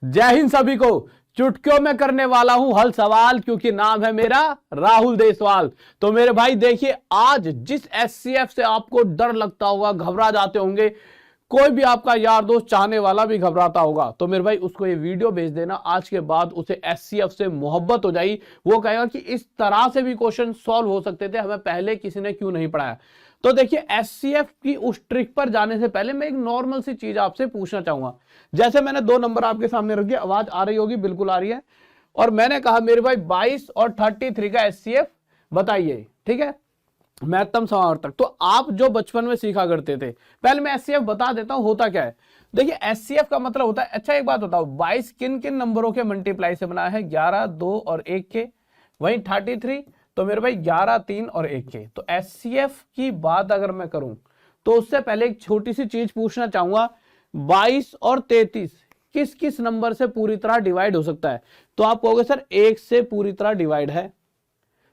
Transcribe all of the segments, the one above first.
जय हिंद सभी को। चुटकियों में करने वाला हूं हल सवाल, क्योंकि नाम है मेरा राहुल देसवाल। तो मेरे भाई देखिए, आज जिस एससीएफ से आपको डर लगता होगा, घबरा जाते होंगे, कोई भी आपका यार दोस्त चाहने वाला भी घबराता होगा, तो मेरे भाई उसको ये वीडियो भेज देना। आज के बाद उसे एससीएफ से मोहब्बत हो जाएगी। वो कहेगा कि इस तरह से भी क्वेश्चन सॉल्व हो सकते थे, हमें पहले किसी ने क्यों नहीं पढ़ाया। तो देखिए, एससीएफ की उस ट्रिक पर जाने से पहले मैं एक नॉर्मल सी चीज आपसे पूछना चाहूंगा। जैसे मैंने दो नंबर आपके सामने रख दिया, आवाज आ रही होगी, बिल्कुल आ रही है। और मैंने कहा मेरे भाई 22 और 33 का एससीएफ बताइए, ठीक है, महत्तम समावर्तक। तो आप जो बचपन में सीखा करते थे, पहले मैं एससीएफ बता देता हूं होता क्या है। देखिए, एससीएफ का मतलब होता है, अच्छा एक बात बताओ, 22 किन किन नंबरों के मल्टीप्लाई से बना है? 11, 2 और 1 के। वहीं 33 तो मेरे भाई 11, 3 और 1 के। तो एससीएफ की बात अगर मैं करूं तो उससे पहले एक छोटी सी चीज पूछना चाहूंगा, 22 और 33 किस किस नंबर से पूरी तरह डिवाइड हो सकता है? तो आप कहोगे सर 1 से पूरी तरह डिवाइड है,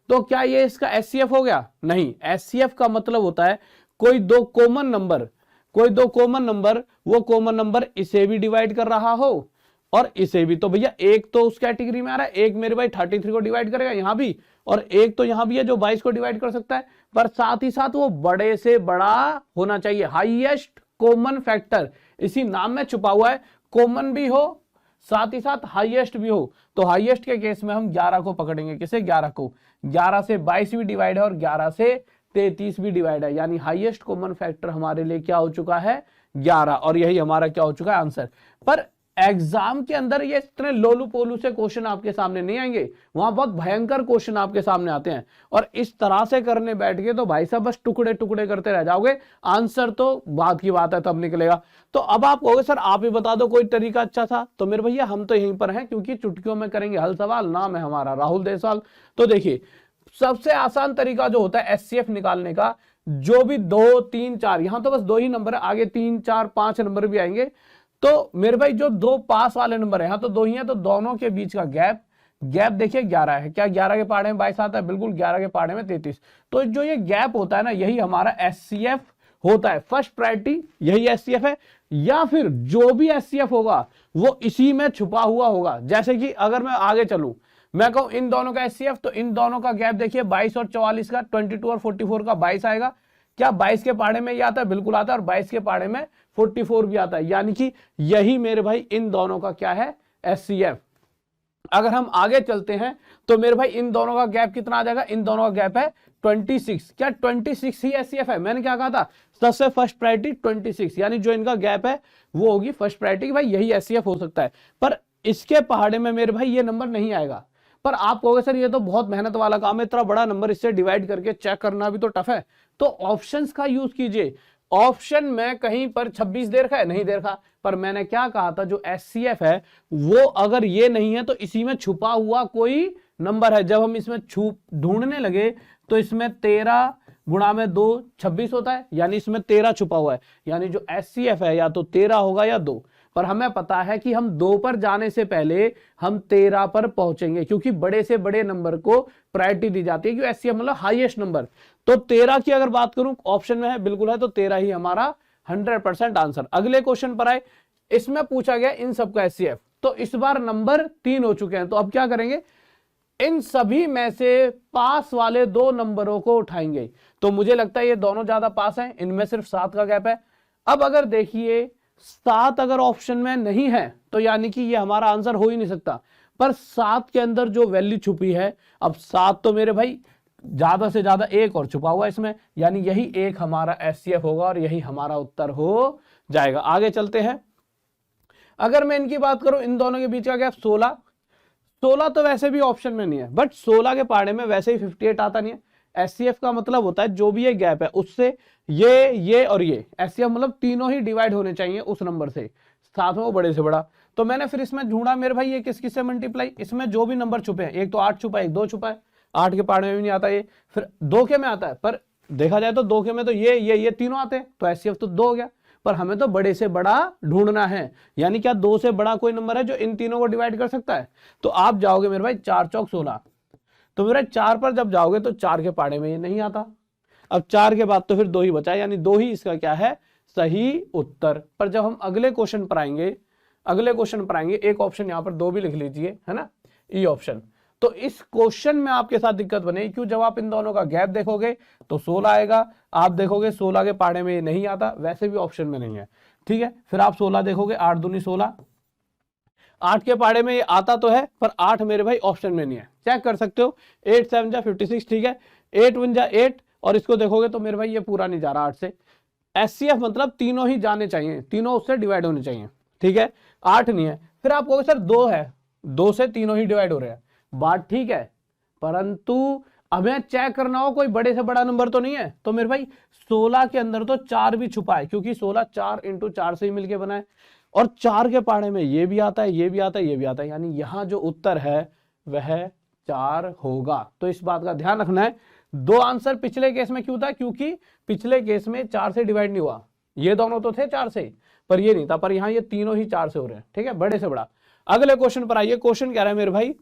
तो क्या ये इसका एससीएफ हो गया? नहीं, एससीएफ का मतलब होता है कोई दो कॉमन नंबर, वो कॉमन नंबर इसे भी डिवाइड कर रहा हो और इसे भी। तो भैया एक तो उस कैटेगरी में आ रहा है, एक मेरे भाई 33 को डिवाइड करेगा यहां भी, और एक तो यहां भी है जो 22 को डिवाइड कर सकता है, पर साथ ही साथ वो बड़े से बड़ा होना चाहिए, हाईएस्ट कॉमन फैक्टर इसी नाम में छुपा हुआ है। कॉमन भी हो, साथ ही साथ हाईएस्ट भी हो। तो हाईएस्ट के केस में हम 11 को पकड़ेंगे। किसे? 11 को। 11 से 22 भी डिवाइड है और 11 से 33 भी डिवाइड है, यानी हाईएस्ट कॉमन फैक्टर हमारे लिए क्या हो चुका है? 11। और यही हमारा क्या हो चुका है? आंसर। पर एग्जाम के अंदर ये इतने लोलू पोलू से क्वेश्चन आपके सामने नहीं आएंगे, वहां बहुत भयंकर क्वेश्चन आपके सामने आते हैं, और इस तरह से करने बैठ के तो भाई साहब बस टुकड़े टुकड़े करते रह जाओगे। आंसर तो बात की बात है तब निकलेगा। तो अब आप कहोगे सर आप ही बता दो कोई तरीका अच्छा था। तो मेरे भैया हम तो यहीं पर हैं, क्योंकि चुटकियों में करेंगे हल सवाल, नाम है हमारा राहुल देसवाल। तो देखिए, सबसे आसान तरीका जो होता है एचसीएफ निकालने का, जो भी 2, 3, 4, यहां तो बस 2 ही नंबर है, आगे 3, 4, 5 नंबर भी आएंगे। तो मेरे भाई जो 2 पास वाले नंबर है, यहां तो 2 ही है, तो दोनों के बीच का गैप देखिए 11 है। क्या 11 के पहाड़े में 22 आता है? बिल्कुल, 11 के पहाड़े में 33। तो जो ये गैप होता है ना, यही हमारा एचसीएफ होता है। फर्स्ट प्रायोरिटी यही एचसीएफ है, या फिर जो भी एचसीएफ होगा वो इसी में छुपा हुआ होगा। जैसे कि अगर मैं आगे चलूं, मैं कहूं इन दोनों का एचसीएफ, तो इन दोनों का गैप देखिए 22 और 44 का, 22 और 44 का 22 आएगा। क्या 22 के पहाड़े में ये आता है? बिल्कुल आता है, और 22 के पहाड़े में 44 भी आता है, यानी कि यही मेरे भाई इन दोनों का क्या है? एचसीएफ। अगर हम आगे चलते हैं तो मेरे भाई इन दोनों का गैप कितना आ जाएगा? इन दोनों का गैप है 26। क्या 26 ही एचसीएफ है? मैंने क्या कहा था? सबसे फर्स्ट प्रायोरिटी 26, यानी जो इनका गैप है वो होगी फर्स्ट प्रायोरिटी, भाई यही एचसीएफ हो सकता है। पर इसके पहाड़े में मेरे भाई ये नंबर नहीं आएगा। पर आप कहोगे सर ये तो बहुत मेहनत वाला काम है, इतना बड़ा नंबर इससे डिवाइड करके चेक करना भी तो टफ है। तो ऑप्शंस का यूज कीजिए। ऑप्शन में कहीं पर 26 दे रखा है? नहीं दे रखा। पर मैंने क्या कहा था, जो एचसीएफ है वो अगर ये नहीं है तो इसी में छुपा हुआ कोई नंबर है। जब हम इसमें ढूंढने लगे तो इसमें 13 गुणा में 2 26 होता है, यानी इसमें 13 छुपा हुआ है, यानी जो एचसीएफ है या तो 13 होगा या 2। पर हमें पता है कि हम 2 पर जाने से पहले हम 13 पर पहुंचेंगे, क्योंकि बड़े से बड़े नंबर को प्रायोरिटी दी जाती है, क्योंकि एचसीएफ मतलब हाईएस्ट नंबर। तो 13 की अगर बात करूं, ऑप्शन में है, बिल्कुल है, तो 13 ही हमारा 100% आंसर। अगले क्वेश्चन पर आए, इसमें पूछा गया इन सबका एचसीएफ। तो इस बार नंबर 3 हो चुके हैं, तो अब क्या करेंगे? इन सभी में से पास वाले 2 नंबरों को उठाएंगे। तो मुझे लगता है ये दोनों ज्यादा पास हैं, इनमें सिर्फ 7 का गैप है। अब अगर देखिए 7 अगर ऑप्शन में नहीं है तो यानी कि ये हमारा आंसर हो ही नहीं सकता। पर 7 के अंदर जो वैल्यू छुपी है, अब 7 तो मेरे भाई ज्यादा से ज्यादा 1 और छुपा हुआ इसमें, यानी यही 1 हमारा एचसीएफ होगा और यही हमारा उत्तर हो जाएगा। आगे चलते हैं। अगर मैं इनकी बात करूं, इन दोनों के बीच का गैप 16 तो वैसे भी ऑप्शन में नहीं है, बट 16 के पहाड़े में वैसे ही 58 आता नहीं है। एचसीएफ का मतलब होता है जो भी ये गैप है उससे ये और ये, एचसीएफ मतलब तीनों ही डिवाइड होने चाहिए उस नंबर से, साथ में वो बड़े से बड़ा। तो मैंने फिर इसमें ढूंढा मेरे भाई ये किस किस से मल्टीप्लाई, इसमें जो भी नंबर छुपे हैं, एक तो 8 छुपा है, एक 2 छुपा है, 8 के पहाड़े में भी नहीं आता ये, फिर 2 के में आता है, पर देखा जाए तो 2 के में तो ये तीनों आते हैं, तो एचसीएफ तो 2 हो गया। पर हमें तो बड़े से बड़ा ढूंढना है, यानी क्या 2 से बड़ा कोई नंबर है जो इन तीनों को डिवाइड कर सकता है? तो आप जाओगे मेरे भाई 4 चौक 16, तो मेरे 4 पर जब जाओगे तो 4 के पहाड़े में ये नहीं आता। अब 4 के बाद तो फिर 2 ही बचा, यानी 2 ही इसका क्या है? सही उत्तर। पर जब हम अगले क्वेश्चन पर आएंगे, अगले क्वेश्चन पर आएंगे। एक ऑप्शन यहाँ पर 2 भी लिख लीजिए, है ना, ई ऑप्शन। तो इस क्वेश्चन में आपके साथ दिक्कत बनेगी, क्यों? जब आप इन दोनों का गैप देखोगे तो 16 आएगा, आप देखोगे 16 के पहाड़े में ये नहीं आता, वैसे भी ऑप्शन में नहीं है, ठीक है। फिर आप 16 देखोगे, 8 दूनी 16, 8 के पहाड़े में ये आता तो है, पर 8 मेरे भाई ऑप्शन में नहीं है, चेक कर सकते हो। 8 7 जा 56, ठीक है, 8 1 जा 8, और इसको देखोगे तो मेरे भाई ये पूरा नहीं जा रहा 8 से। एचसीएफ मतलब तीनों ही जाने चाहिए, तीनों उससे डिवाइड होने चाहिए, ठीक है, 8 नहीं है। फिर आप कहोगे सर 2 है, 2 से तीनों ही डिवाइड हो रहे हैं, बात ठीक है, परंतु हमें चेक करना हो कोई बड़े से बड़ा नंबर तो नहीं है। तो मेरे भाई 16 के अंदर तो 4 भी छुपा है, क्योंकि 16 4 × 4 से ही मिलके बना है, और 4 के पहाड़े में ये भी आता है, ये भी आता है, ये भी आता है, यानी यहां जो उत्तर है वह 4 होगा। तो इस बात का ध्यान रखना है। 2 आंसर पिछले केस में क्यों था? क्योंकि पिछले केस में 4 से डिवाइड नहीं हुआ, ये दोनों तो थे 4 से, पर ये नहीं था, पर यहां ये तीनों ही 4 से हो रहे हैं, ठीक है, बड़े से बड़ा। अगले क्वेश्चन पर आइए। क्वेश्चन कह रहा है मेरे भाई,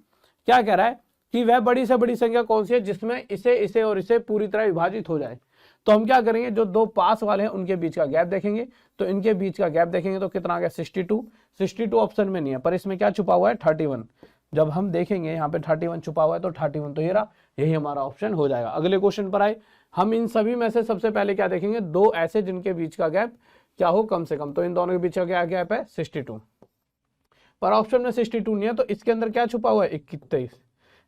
क्या कह रहा है कि वह बड़ी से बड़ी संख्या कौन सी है जिसमें इसे इसे और इसे पूरी तरह विभाजित हो जाए। तो हम क्या करेंगे, जो 2 पास वाले हैं उनके बीच का गैप देखेंगे, तो इनके बीच का गैप देखेंगे तो कितना आ गया 62। 62 ऑप्शन में नहीं है, पर इसमें क्या छुपा हुआ है 31। जब हम देखेंगे यहाँ पे 31 छुपा हुआ है, तो 31 तो ये रहा, यही हमारा ऑप्शन हो जाएगा। अगले क्वेश्चन पर आए। हम इन सभी में से सबसे पहले क्या देखेंगे, 2 ऐसे जिनके बीच का गैप क्या हो कम से कम। तो इन दोनों के बीच का क्या गैप है 62, पर ऑप्शन में 62 नहीं है, तो इसके अंदर क्या छुपा हुआ है 31।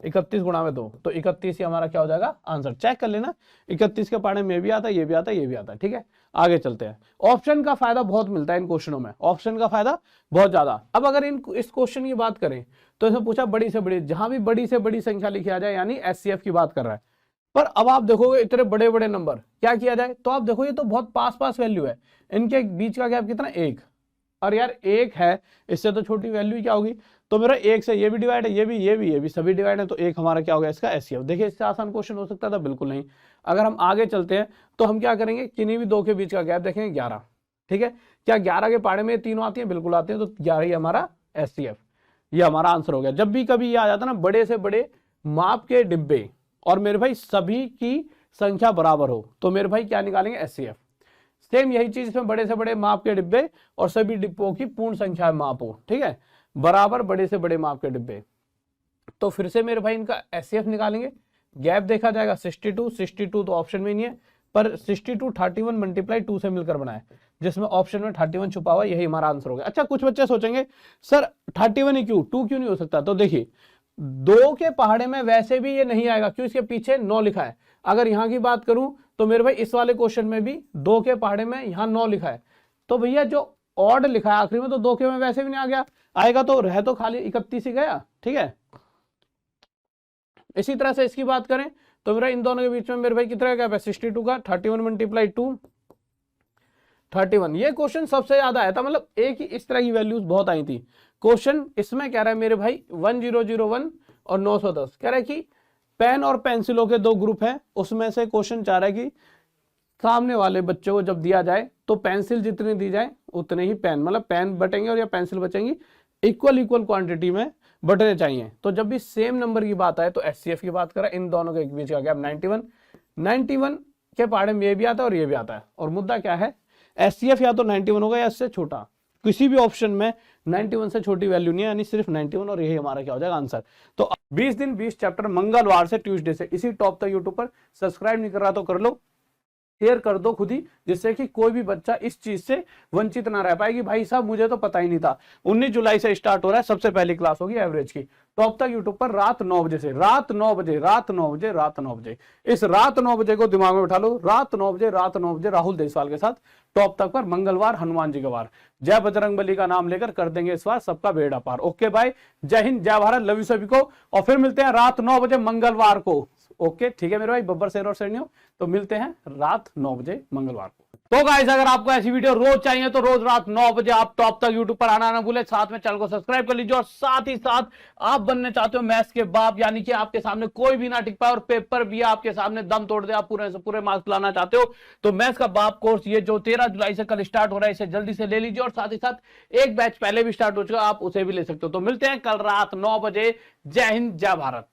31 गुणा में 2, तो 31 ही हमारा क्या हो जाएगा आंसर। चेक कर लेना, 31 के पहाड़े में भी आता है, ये भी आता है, ये भी आता है, ठीक है। आगे चलते हैं। ऑप्शन का फायदा बहुत मिलता है इन क्वेश्चनों में, ऑप्शन का फायदा बहुत ज्यादा। अब अगर इस क्वेश्चन की बात करें तो इसमें पूछा बड़ी से बड़ी, जहां भी बड़ी से बड़ी संख्या लिखी आ जाए, यानी एचसीएफ की बात कर रहा है। पर अब आप देखोगे इतने बड़े बड़े नंबर क्या किया जाए, तो आप देखो ये तो बहुत पास पास वैल्यू है, इनके बीच का गैप कितना 1, और यार 1 है, इससे तो छोटी वैल्यू क्या होगी। तो मेरा 1 से ये भी डिवाइड है, ये भी सभी डिवाइड है, तो 1 हमारा क्या होगा इसका एचसीएफ। देखिए इससे आसान क्वेश्चन हो सकता था, बिल्कुल नहीं। अगर हम आगे चलते हैं तो हम क्या करेंगे, किन्हीं भी 2 के बीच का गैप देखेंगे 11, ठीक है। क्या 11 के पहाड़े में तीनों आती है, बिल्कुल आती है, तो 11 ही हमारा एचसीएफ, ये हमारा आंसर हो गया। जब भी कभी ये आ जाता ना बड़े से बड़े माप के डिब्बे और मेरे भाई सभी की संख्या बराबर हो, तो मेरे भाई क्या निकालेंगे एचसीएफ। सेम यही चीज इसमें बड़े से बड़े माप के डिब्बे और सभी डिब्बों की पूर्ण संख्या माप हो, ठीक है, बराबर बड़े से बड़े माप के डिब्बे। तो फिर से मेरे भाई इनका एचसीएफ निकालेंगे, गैप देखा जाएगा 62 तो ऑप्शन में नहीं है, पर 62 31 मल्टीप्लाई 2 से मिलकर बना है, जिसमें ऑप्शन में 31 छुपा हुआ, यही हमारा आंसर हो गया। अच्छा, कुछ बच्चे सोचेंगे सर 31 ही क्यों, 2 क्यों नहीं हो सकता। तो देखिए 2 के पहाड़े में वैसे भी ये नहीं आएगा, क्यों, इसके पीछे 9 लिखा है। अगर यहाँ की बात करूं तो मेरे भाई इस वाले क्वेश्चन में भी 2 के पहाड़े में यहाँ 9 लिखा है, तो भैया जो ऑड लिखा है आखिरी में, तो 2 के में वैसे भी नहीं आ गया, आएगा तो रह तो खाली 31 ही गया, ठीक है। इसी तरह से इसकी बात करें तो मेरा इन दोनों के बीच में मेरे भाई कितना गैप है 62 का, 31 मल्टीप्लाई 2 31। ये क्वेश्चन सबसे ज्यादा आया था, मतलब एक ही इस तरह की वैल्यूज बहुत आई थी। क्वेश्चन इसमें कह रहा है मेरे भाई 1001 और 910, कह रहा है कि पेन और पेंसिलों के 2 ग्रुप हैं, उसमें से क्वेश्चन चाह रहा है कि सामने वाले बच्चों को जब दिया जाए तो पेंसिल जितनी दी जाए उतने ही पेन, मतलब पेन बटेंगे और या पेंसिल बचेंगी, इक्वल क्वांटिटी में बटने चाहिए। तो जब भी सेम नंबर की बात आए तो एचसीएफ की बात करें, इन दोनों के बीच का गैप 91 के पहाड़े में ये भी आता है और ये भी आता है, और मुद्दा क्या है एचसीएफ या तो 91 होगा या इससे छोटा, किसी भी ऑप्शन में 91 से छोटी वैल्यू नहीं है, यानी सिर्फ 91, और यही हमारा क्या हो जाएगा आंसर। तो 20 दिन 20 चैप्टर मंगलवार से ट्यूसडे से इसी टॉप तक यूट्यूब पर। सब्सक्राइब नहीं कर रहा तो कर लो, शेयर कर दो खुद ही, जिससे कि कोई भी बच्चा इस चीज से वंचित ना रह पाए कि भाई साहब मुझे तो पता ही नहीं था। 19 जुलाई से स्टार्ट हो रहा है, सबसे पहली क्लास होगी एवरेज की, टॉप तक यूट्यूब पर रात 9 बजे से, रात 9 बजे इस रात 9 बजे को दिमाग में बैठा लो, रात 9 बजे राहुल देसवाल के साथ टॉप तक पर, मंगलवार हनुमान जी का वार। जय बजरंगबली का नाम लेकर कर देंगे इस बार सबका बेड़ा पार। ओके भाई, जय हिंद, जय भारत, लव यू सभी को, और फिर मिलते हैं रात 9 बजे मंगलवार को। ओके ठीक है मेरे भाई, बब्बर शेर और शेरनियों, तो मिलते हैं रात 9 बजे मंगलवार को। तो गाइस अगर आपको ऐसी वीडियो रोज चाहिए तो रोज रात 9 बजे आप टॉप तक यूट्यूब पर आना ना भूले, साथ में चैनल को सब्सक्राइब कर लीजिए, और साथ ही साथ आप बनने चाहते हो मैथ्स के बाप, यानी कि आपके सामने कोई भी ना टिक पाए और पेपर भी आपके सामने दम तोड़ दे, आप पूरे से पूरे मार्क्स लाना चाहते हो, तो मैथ्स का बाप कोर्स ये जो 13 जुलाई से कल स्टार्ट हो रहा है, इसे जल्दी से ले लीजिए, और साथ ही साथ एक बैच पहले भी स्टार्ट हो चुका है, आप उसे भी ले सकते हो। तो मिलते हैं कल रात 9 बजे। जय हिंद, जय भारत।